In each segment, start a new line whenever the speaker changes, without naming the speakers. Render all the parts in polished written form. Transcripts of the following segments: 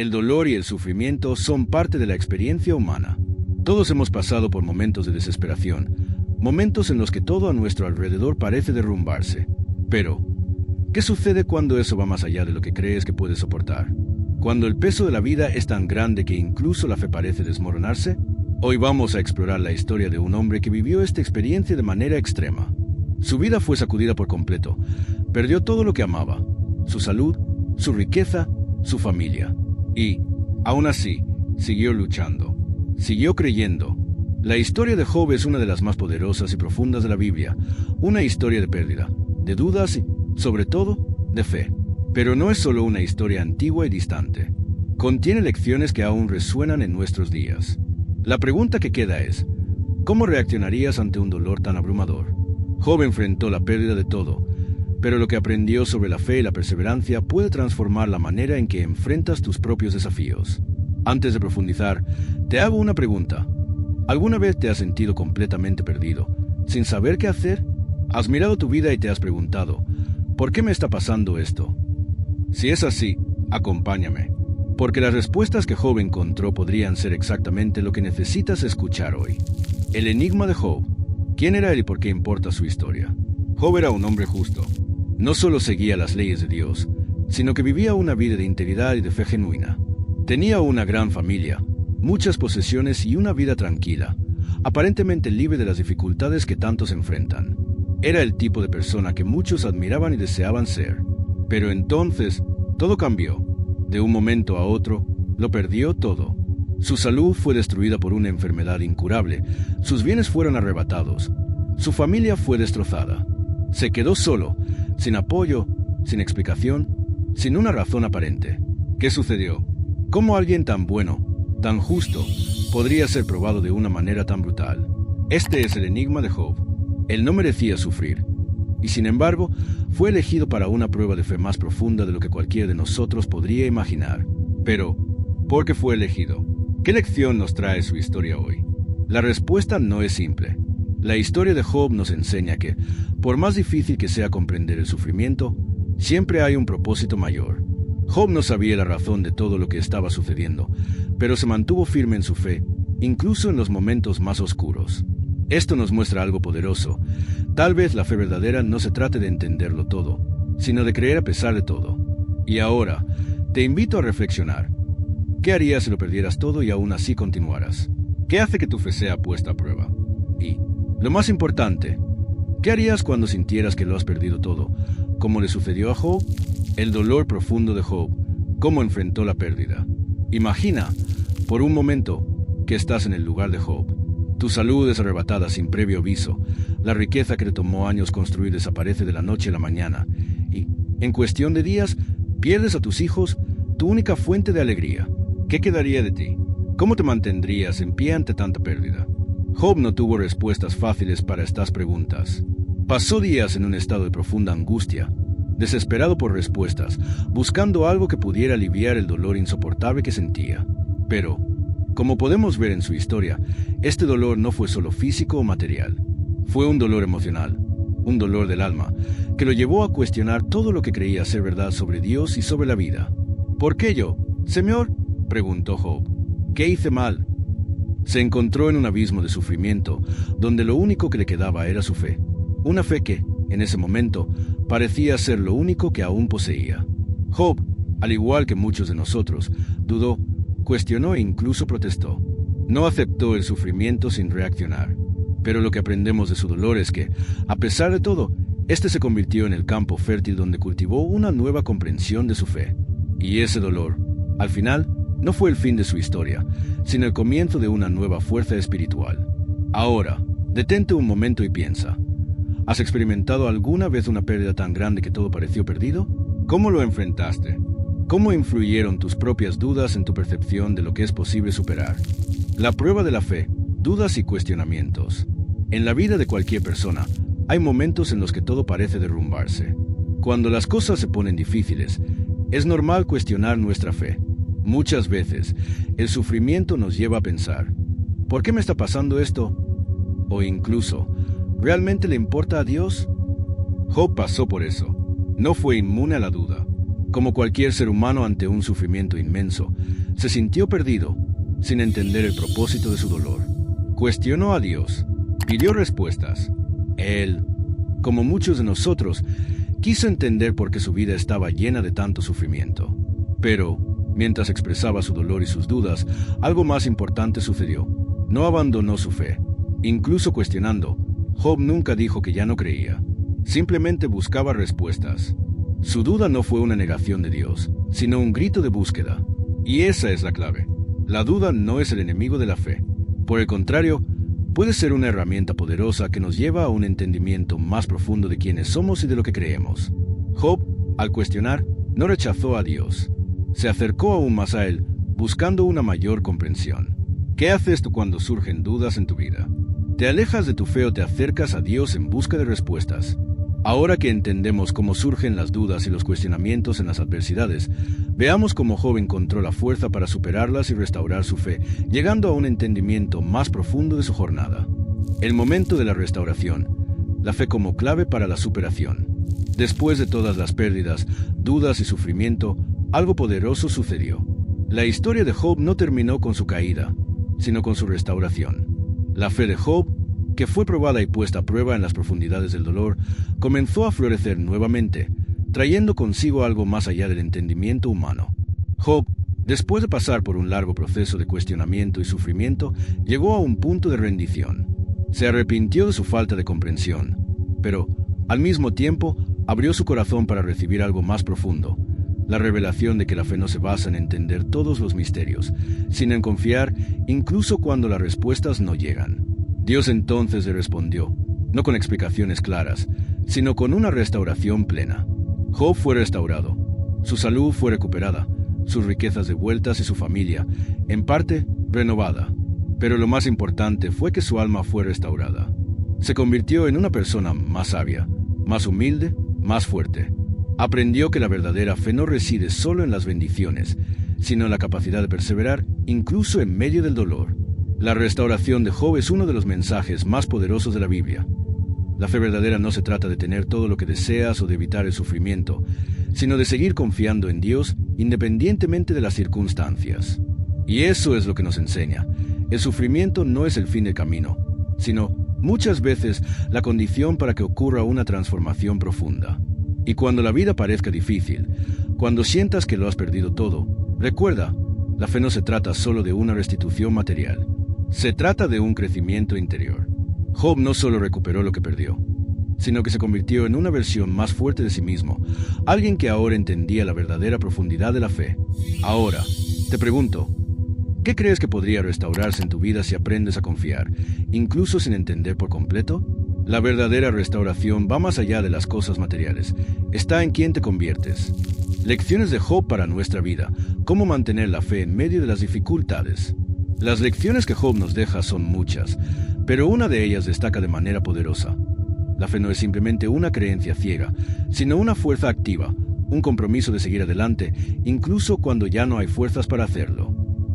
El dolor y el sufrimiento son parte de la experiencia humana. Todos hemos pasado por momentos de desesperación, momentos en los que todo a nuestro alrededor parece derrumbarse. Pero, ¿qué sucede cuando eso va más allá de lo que crees que puedes soportar? Cuando el peso de la vida es tan grande que incluso la fe parece desmoronarse. Hoy vamos a explorar la historia de un hombre que vivió esta experiencia de manera extrema. Su vida fue sacudida por completo. Perdió todo lo que amaba: su salud, su riqueza, su familia. Y, aún así, siguió luchando. Siguió creyendo. La historia de Job es una de las más poderosas y profundas de la Biblia. Una historia de pérdida, de dudas y, sobre todo, de fe. Pero no es solo una historia antigua y distante. Contiene lecciones que aún resuenan en nuestros días. La pregunta que queda es: ¿cómo reaccionarías ante un dolor tan abrumador? Job enfrentó la pérdida de todo, pero lo que aprendió sobre la fe y la perseverancia puede transformar la manera en que enfrentas tus propios desafíos. Antes de profundizar, te hago una pregunta. ¿Alguna vez te has sentido completamente perdido, sin saber qué hacer? ¿Has mirado tu vida y te has preguntado: ¿por qué me está pasando esto? Si es así, acompáñame, porque las respuestas que Job encontró podrían ser exactamente lo que necesitas escuchar hoy. El enigma de Job. ¿Quién era él y por qué importa su historia? Job era un hombre justo. No solo seguía las leyes de Dios, sino que vivía una vida de integridad y de fe genuina. Tenía una gran familia, muchas posesiones y una vida tranquila, aparentemente libre de las dificultades que tantos enfrentan. Era el tipo de persona que muchos admiraban y deseaban ser. Pero entonces, todo cambió. De un momento a otro, lo perdió todo. Su salud fue destruida por una enfermedad incurable, sus bienes fueron arrebatados, su familia fue destrozada. Se quedó solo, sin apoyo, sin explicación, sin una razón aparente. ¿Qué sucedió? ¿Cómo alguien tan bueno, tan justo, podría ser probado de una manera tan brutal? Este es el enigma de Job. Él no merecía sufrir, y sin embargo, fue elegido para una prueba de fe más profunda de lo que cualquiera de nosotros podría imaginar. Pero, ¿por qué fue elegido? ¿Qué lección nos trae su historia hoy? La respuesta no es simple. La historia de Job nos enseña que, por más difícil que sea comprender el sufrimiento, siempre hay un propósito mayor. Job no sabía la razón de todo lo que estaba sucediendo, pero se mantuvo firme en su fe, incluso en los momentos más oscuros. Esto nos muestra algo poderoso. Tal vez la fe verdadera no se trate de entenderlo todo, sino de creer a pesar de todo. Y ahora, te invito a reflexionar. ¿Qué harías si lo perdieras todo y aún así continuaras? ¿Qué hace que tu fe sea puesta a prueba? Y, lo más importante, ¿qué harías cuando sintieras que lo has perdido todo? ¿Cómo le sucedió a Job? El dolor profundo de Job. ¿Cómo enfrentó la pérdida? Imagina, por un momento, que estás en el lugar de Job. Tu salud es arrebatada sin previo aviso. La riqueza que te tomó años construir desaparece de la noche a la mañana. Y, en cuestión de días, pierdes a tus hijos, tu única fuente de alegría. ¿Qué quedaría de ti? ¿Cómo te mantendrías en pie ante tanta pérdida? Job no tuvo respuestas fáciles para estas preguntas. Pasó días en un estado de profunda angustia, desesperado por respuestas, buscando algo que pudiera aliviar el dolor insoportable que sentía. Pero, como podemos ver en su historia, este dolor no fue solo físico o material. Fue un dolor emocional, un dolor del alma, que lo llevó a cuestionar todo lo que creía ser verdad sobre Dios y sobre la vida. ¿Por qué yo, Señor?, preguntó Job. ¿Qué hice mal? Se encontró en un abismo de sufrimiento, donde lo único que le quedaba era su fe. Una fe que, en ese momento, parecía ser lo único que aún poseía. Job, al igual que muchos de nosotros, dudó, cuestionó e incluso protestó. No aceptó el sufrimiento sin reaccionar. Pero lo que aprendemos de su dolor es que, a pesar de todo, este se convirtió en el campo fértil donde cultivó una nueva comprensión de su fe. Y ese dolor, al final, no fue el fin de su historia, sino el comienzo de una nueva fuerza espiritual. Ahora, detente un momento y piensa. ¿Has experimentado alguna vez una pérdida tan grande que todo pareció perdido? ¿Cómo lo enfrentaste? ¿Cómo influyeron tus propias dudas en tu percepción de lo que es posible superar? La prueba de la fe, dudas y cuestionamientos. En la vida de cualquier persona, hay momentos en los que todo parece derrumbarse. Cuando las cosas se ponen difíciles, es normal cuestionar nuestra fe. Muchas veces, el sufrimiento nos lleva a pensar, ¿por qué me está pasando esto? O incluso, ¿realmente le importa a Dios? Job pasó por eso. No fue inmune a la duda. Como cualquier ser humano ante un sufrimiento inmenso, se sintió perdido, sin entender el propósito de su dolor. Cuestionó a Dios, pidió respuestas. Él, como muchos de nosotros, quiso entender por qué su vida estaba llena de tanto sufrimiento. Pero, mientras expresaba su dolor y sus dudas, algo más importante sucedió. No abandonó su fe. Incluso cuestionando, Job nunca dijo que ya no creía. Simplemente buscaba respuestas. Su duda no fue una negación de Dios, sino un grito de búsqueda. Y esa es la clave. La duda no es el enemigo de la fe. Por el contrario, puede ser una herramienta poderosa que nos lleva a un entendimiento más profundo de quiénes somos y de lo que creemos. Job, al cuestionar, no rechazó a Dios. Se acercó aún más a Él, buscando una mayor comprensión. ¿Qué haces tú cuando surgen dudas en tu vida? ¿Te alejas de tu fe o te acercas a Dios en busca de respuestas? Ahora que entendemos cómo surgen las dudas y los cuestionamientos en las adversidades, veamos cómo Job encontró la fuerza para superarlas y restaurar su fe, llegando a un entendimiento más profundo de su jornada. El momento de la restauración, la fe como clave para la superación. Después de todas las pérdidas, dudas y sufrimiento, algo poderoso sucedió. La historia de Job no terminó con su caída, sino con su restauración. La fe de Job, que fue probada y puesta a prueba en las profundidades del dolor, comenzó a florecer nuevamente, trayendo consigo algo más allá del entendimiento humano. Job, después de pasar por un largo proceso de cuestionamiento y sufrimiento, llegó a un punto de rendición. Se arrepintió de su falta de comprensión, pero, al mismo tiempo, abrió su corazón para recibir algo más profundo, la revelación de que la fe no se basa en entender todos los misterios, sino en confiar incluso cuando las respuestas no llegan. Dios entonces le respondió, no con explicaciones claras, sino con una restauración plena. Job fue restaurado, su salud fue recuperada, sus riquezas devueltas y su familia, en parte, renovada. Pero lo más importante fue que su alma fue restaurada. Se convirtió en una persona más sabia, más humilde, más fuerte. Aprendió que la verdadera fe no reside solo en las bendiciones, sino en la capacidad de perseverar incluso en medio del dolor. La restauración de Job es uno de los mensajes más poderosos de la Biblia. La fe verdadera no se trata de tener todo lo que deseas o de evitar el sufrimiento, sino de seguir confiando en Dios independientemente de las circunstancias. Y eso es lo que nos enseña. El sufrimiento no es el fin del camino, sino muchas veces la condición para que ocurra una transformación profunda. Y cuando la vida parezca difícil, cuando sientas que lo has perdido todo, recuerda, la fe no se trata solo de una restitución material. Se trata de un crecimiento interior. Job no solo recuperó lo que perdió, sino que se convirtió en una versión más fuerte de sí mismo, alguien que ahora entendía la verdadera profundidad de la fe. Ahora, te pregunto, ¿qué crees que podría restaurarse en tu vida si aprendes a confiar, incluso sin entender por completo? La verdadera restauración va más allá de las cosas materiales. Está en quién te conviertes. Lecciones de Job para nuestra vida. Cómo mantener la fe en medio de las dificultades. Las lecciones que Job nos deja son muchas, pero una de ellas destaca de manera poderosa. La fe no es simplemente una creencia ciega, sino una fuerza activa, un compromiso de seguir adelante, incluso cuando ya no hay fuerzas para hacerlo.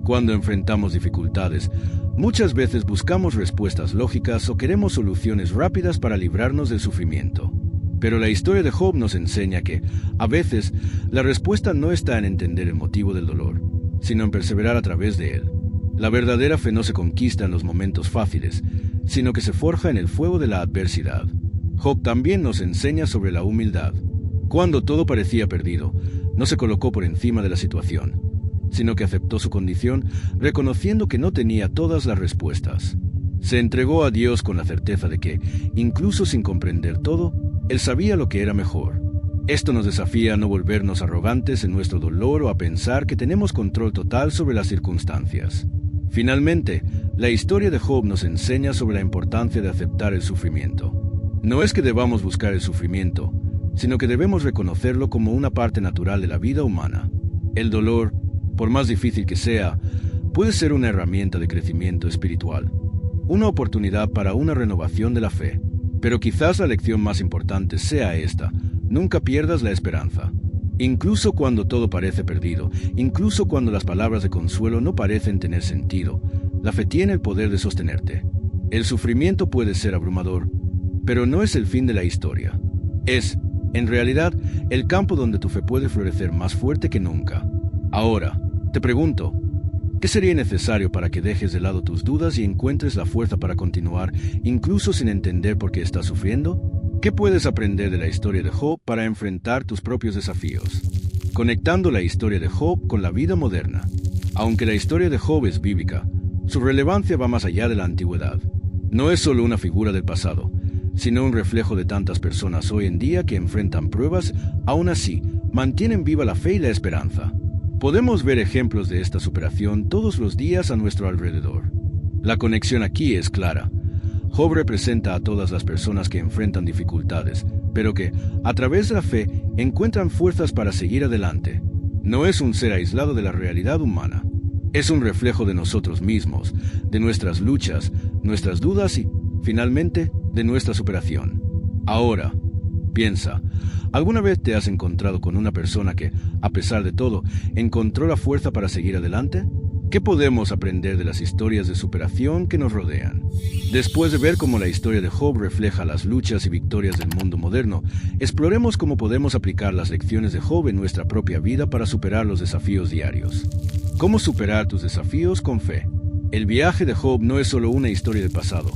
Cuando enfrentamos dificultades, muchas veces buscamos respuestas lógicas o queremos soluciones rápidas para librarnos del sufrimiento. Pero la historia de Job nos enseña que, a veces, la respuesta no está en entender el motivo del dolor, sino en perseverar a través de él. La verdadera fe no se conquista en los momentos fáciles, sino que se forja en el fuego de la adversidad. Job también nos enseña sobre la humildad. Cuando todo parecía perdido, no se colocó por encima de la situación, sino que aceptó su condición, reconociendo que no tenía todas las respuestas. Se entregó a Dios con la certeza de que, incluso sin comprender todo, Él sabía lo que era mejor. Esto nos desafía a no volvernos arrogantes en nuestro dolor o a pensar que tenemos control total sobre las circunstancias. Finalmente, la historia de Job nos enseña sobre la importancia de aceptar el sufrimiento. No es que debamos buscar el sufrimiento, sino que debemos reconocerlo como una parte natural de la vida humana. El dolor, por más difícil que sea, puede ser una herramienta de crecimiento espiritual, una oportunidad para una renovación de la fe. Pero quizás la lección más importante sea esta: nunca pierdas la esperanza. Incluso cuando todo parece perdido, incluso cuando las palabras de consuelo no parecen tener sentido, la fe tiene el poder de sostenerte. El sufrimiento puede ser abrumador, pero no es el fin de la historia. Es, En realidad, el campo donde tu fe puede florecer más fuerte que nunca. Ahora, te pregunto, ¿qué sería necesario para que dejes de lado tus dudas y encuentres la fuerza para continuar, incluso sin entender por qué estás sufriendo? ¿Qué puedes aprender de la historia de Job para enfrentar tus propios desafíos? Conectando la historia de Job con la vida moderna. Aunque la historia de Job es bíblica, su relevancia va más allá de la antigüedad. No es solo una figura del pasado, sino un reflejo de tantas personas hoy en día que enfrentan pruebas, aún así, mantienen viva la fe y la esperanza. Podemos ver ejemplos de esta superación todos los días a nuestro alrededor. La conexión aquí es clara. Job representa a todas las personas que enfrentan dificultades, pero que, a través de la fe, encuentran fuerzas para seguir adelante. No es un ser aislado de la realidad humana. Es un reflejo de nosotros mismos, de nuestras luchas, nuestras dudas y, finalmente, de nuestra superación. Ahora, piensa, ¿alguna vez te has encontrado con una persona que, a pesar de todo, encontró la fuerza para seguir adelante? ¿Qué podemos aprender de las historias de superación que nos rodean? Después de ver cómo la historia de Job refleja las luchas y victorias del mundo moderno, exploremos cómo podemos aplicar las lecciones de Job en nuestra propia vida para superar los desafíos diarios. ¿Cómo superar tus desafíos con fe? El viaje de Job no es solo una historia del pasado,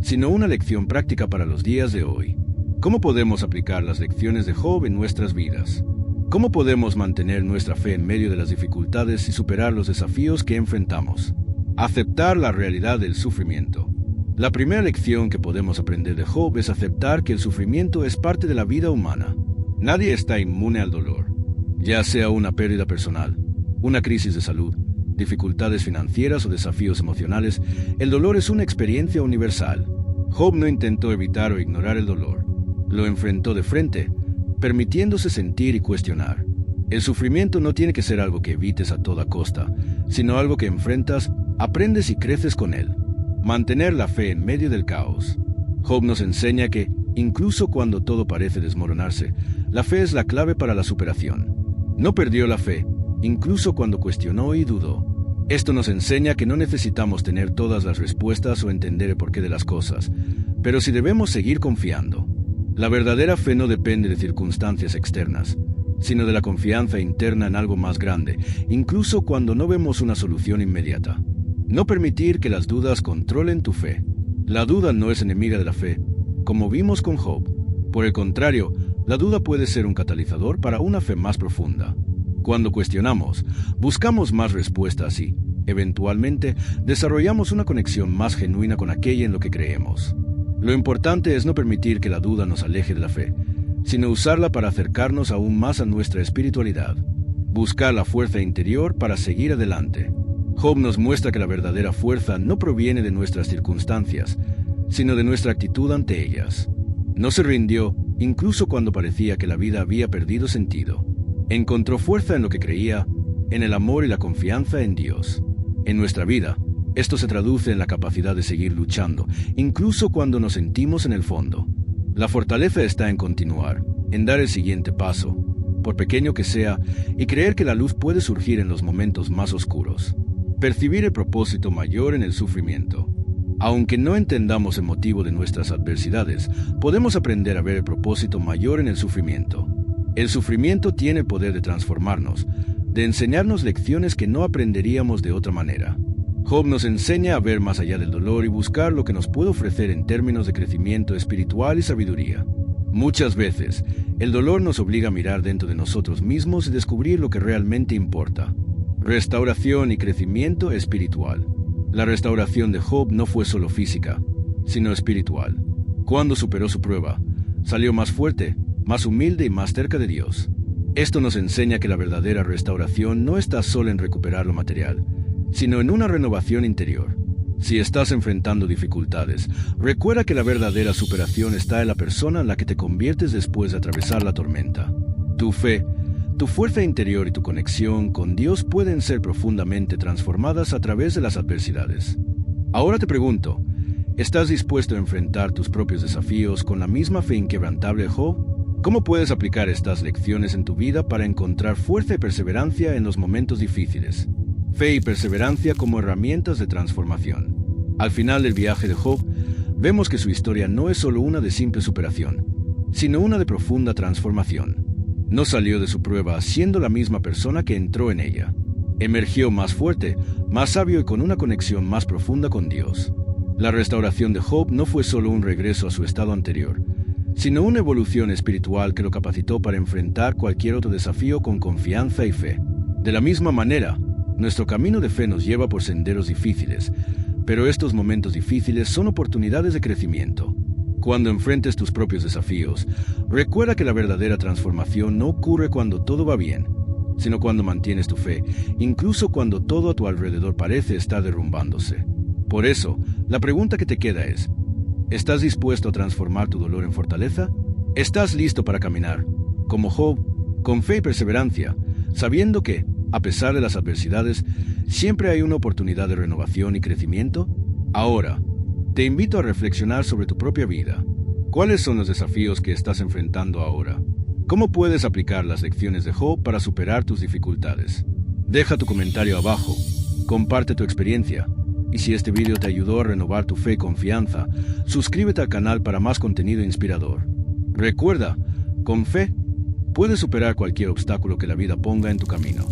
sino una lección práctica para los días de hoy. ¿Cómo podemos aplicar las lecciones de Job en nuestras vidas? ¿Cómo podemos mantener nuestra fe en medio de las dificultades y superar los desafíos que enfrentamos? Aceptar la realidad del sufrimiento. La primera lección que podemos aprender de Job es aceptar que el sufrimiento es parte de la vida humana. Nadie está inmune al dolor, ya sea una pérdida personal, una crisis de salud, dificultades financieras o desafíos emocionales. El dolor es una experiencia universal. Job no intentó evitar o ignorar el dolor. Lo enfrentó de frente, permitiéndose sentir y cuestionar. El sufrimiento no tiene que ser algo que evites a toda costa, sino algo que enfrentas, aprendes y creces con él. Mantener la fe en medio del caos. Job nos enseña que, incluso cuando todo parece desmoronarse, la fe es la clave para la superación. No perdió la fe, incluso cuando cuestionó y dudó. Esto nos enseña que no necesitamos tener todas las respuestas o entender el porqué de las cosas, pero sí debemos seguir confiando. La verdadera fe no depende de circunstancias externas, sino de la confianza interna en algo más grande, incluso cuando no vemos una solución inmediata. No permitir que las dudas controlen tu fe. La duda no es enemiga de la fe, como vimos con Job. Por el contrario, la duda puede ser un catalizador para una fe más profunda. Cuando cuestionamos, buscamos más respuestas y, eventualmente, desarrollamos una conexión más genuina con aquello en lo que creemos. Lo importante es no permitir que la duda nos aleje de la fe, sino usarla para acercarnos aún más a nuestra espiritualidad. Buscar la fuerza interior para seguir adelante. Job nos muestra que la verdadera fuerza no proviene de nuestras circunstancias, sino de nuestra actitud ante ellas. No se rindió, incluso cuando parecía que la vida había perdido sentido. Encontró fuerza en lo que creía, en el amor y la confianza en Dios. En nuestra vida, esto se traduce en la capacidad de seguir luchando, incluso cuando nos sentimos en el fondo. La fortaleza está en continuar, en dar el siguiente paso, por pequeño que sea, y creer que la luz puede surgir en los momentos más oscuros. Percibir el propósito mayor en el sufrimiento. Aunque no entendamos el motivo de nuestras adversidades, podemos aprender a ver el propósito mayor en el sufrimiento. El sufrimiento tiene el poder de transformarnos, de enseñarnos lecciones que no aprenderíamos de otra manera. Job nos enseña a ver más allá del dolor y buscar lo que nos puede ofrecer en términos de crecimiento espiritual y sabiduría. Muchas veces, el dolor nos obliga a mirar dentro de nosotros mismos y descubrir lo que realmente importa. Restauración y crecimiento espiritual. La restauración de Job no fue solo física, sino espiritual. Cuando superó su prueba, salió más fuerte, más humilde y más cerca de Dios. Esto nos enseña que la verdadera restauración no está solo en recuperar lo material, sino en una renovación interior. Si estás enfrentando dificultades, recuerda que la verdadera superación está en la persona en la que te conviertes después de atravesar la tormenta. Tu fe, tu fuerza interior y tu conexión con Dios pueden ser profundamente transformadas a través de las adversidades. Ahora te pregunto, ¿estás dispuesto a enfrentar tus propios desafíos con la misma fe inquebrantable de Job? ¿Cómo puedes aplicar estas lecciones en tu vida para encontrar fuerza y perseverancia en los momentos difíciles? Fe y perseverancia como herramientas de transformación. Al final del viaje de Job, vemos que su historia no es solo una de simple superación, sino una de profunda transformación. No salió de su prueba siendo la misma persona que entró en ella. Emergió más fuerte, más sabio y con una conexión más profunda con Dios. La restauración de Job no fue solo un regreso a su estado anterior, sino una evolución espiritual que lo capacitó para enfrentar cualquier otro desafío con confianza y fe. De la misma manera, nuestro camino de fe nos lleva por senderos difíciles, pero estos momentos difíciles son oportunidades de crecimiento. Cuando enfrentes tus propios desafíos, recuerda que la verdadera transformación no ocurre cuando todo va bien, sino cuando mantienes tu fe, incluso cuando todo a tu alrededor parece estar derrumbándose. Por eso, la pregunta que te queda es, ¿estás dispuesto a transformar tu dolor en fortaleza? ¿Estás listo para caminar, como Job, con fe y perseverancia, sabiendo que, a pesar de las adversidades, siempre hay una oportunidad de renovación y crecimiento? Ahora, te invito a reflexionar sobre tu propia vida. ¿Cuáles son los desafíos que estás enfrentando ahora? ¿Cómo puedes aplicar las lecciones de Job para superar tus dificultades? Deja tu comentario abajo, comparte tu experiencia, y si este video te ayudó a renovar tu fe y confianza, suscríbete al canal para más contenido inspirador. Recuerda, con fe, puedes superar cualquier obstáculo que la vida ponga en tu camino.